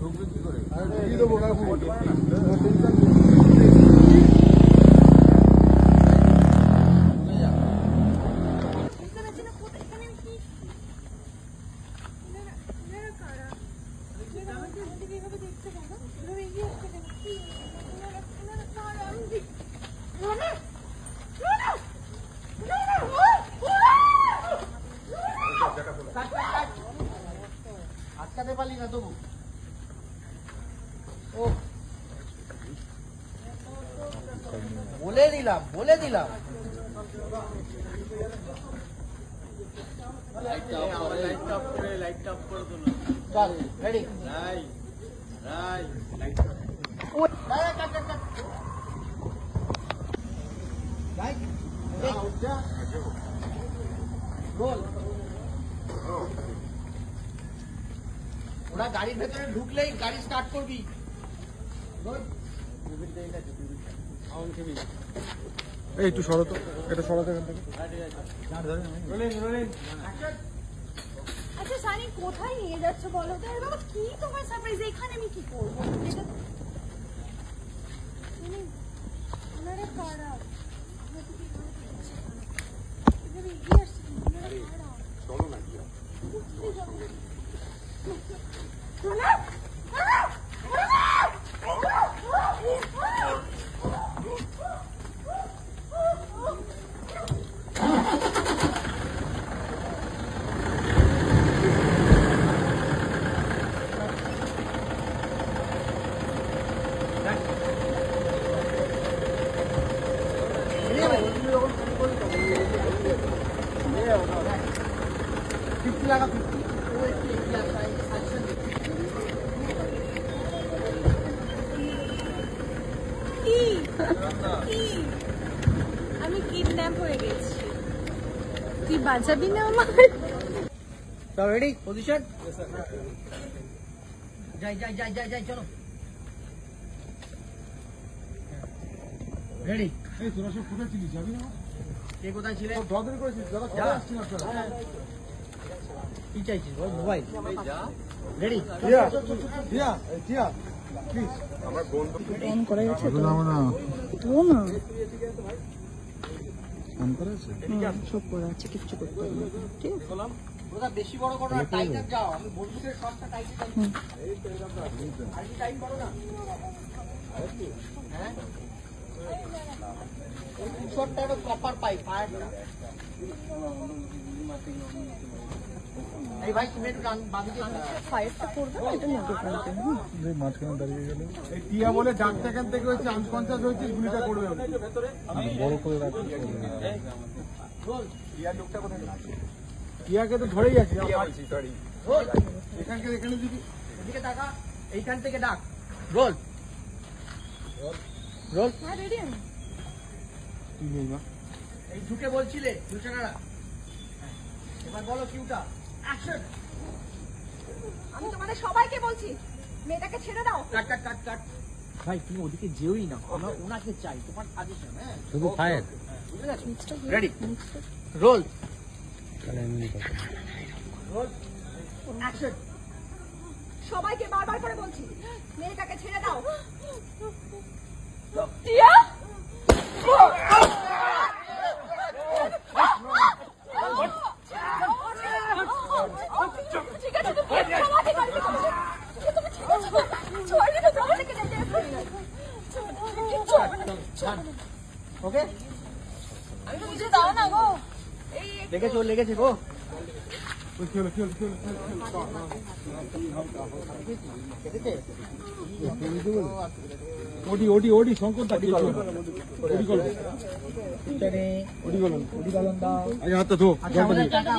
ঢুকবে কি করে? আটকাতে পারলি না তবু বলে দিলাম চল রেডি ওরা গাড়ির ভেতরে ঢুকলেই গাড়ি স্টার্ট করবি। এই একটু সরো তো, এটা সরাতে এখান থেকে। আচ্ছা সানি কোথায় নিয়ে যাচ্ছ বলো তো? বাবা কি তোমার সারপ্রাইজ, এখানে আমি কি করবো? ওনারা কারা? চলো না আমি কিডন্যাপ হয়ে গেছি, তুই বাঁচাবি না আমার? সব রেডি পজিশন যাই যাই যাই যাই যাই চলো রেডি। এই তোরা সব কোথায় ছিলিস যাবি না? কে কোথায় ছিলে? দরকার করেছিস দাদা, কোথায় আসছিস আপনারা? কি চাইছিস বল? Mobile ready. জিয়া প্লিজ আমার বন্ধু অন করা গেছে তো? না না ফোন করেছে সব করা আছে, কিছু করতে হবে না, ঠিক আছে? ওটা বেশি বড় করো না, টাইটার যাও। আমি বন্ধুদের শটটা টাইটে টাইট আর কি টাইট করো না। হ্যাঁ এই শটটা একটা কপার পাই ফায়ারটা। এই ভাই তুমি একটু বাঁদিকে ফায়ারটা করবে না, এটা নেবে করবে। এই মাঝখানে দাঁড়িয়ে গেল। এই টিয়া বলে ডাক্তার এখান থেকে হচ্ছে আনকনসিয়াস হয়েছে, গুলিটা করবে বড় করে রাখি। টিয়াকে তো ধরেই আছে এখানকে এখানে দিবি, এদিকে তাকা, এইখান থেকে ডাক। Roll roll. হ্যাঁ রেডি আমি। তুই নেই মা, এই ঢুকে বলছিলে দুশানারা, এবার বলো কিউটা অ্যাকশন। আমি তোমাদের সবাইকে বলছি মেয়েটাকে ছেড়ে দাও। কাট কাট কাট কাট। ভাই তুমি ওদিকে যেওই না, আমরা ওনাকে চাই, তোমার সাজেশন। হ্যাঁ শুধু ফায়ার। বুঝে গেছো? Ready roll roll action. সবাইকে বারবার করে বলছি মেয়েটাকে ছেড়ে দাও। টিয়া ঠিক আছে, তুমি সমাধি করবে, তুমি ঠিক আছে, ছড়িয়ে তো জমা থেকে যেতে ওকে আমি তো বুঝে দাও না গো। এই লেগেছে, ও লেগেছে গো। ওডি ওডি ওডি শঙ্কর দা ওডি কলম ওডি কলম ওডি কলম দাও। আগে হাতটা ধো। আচ্ছা আমাদের টাকা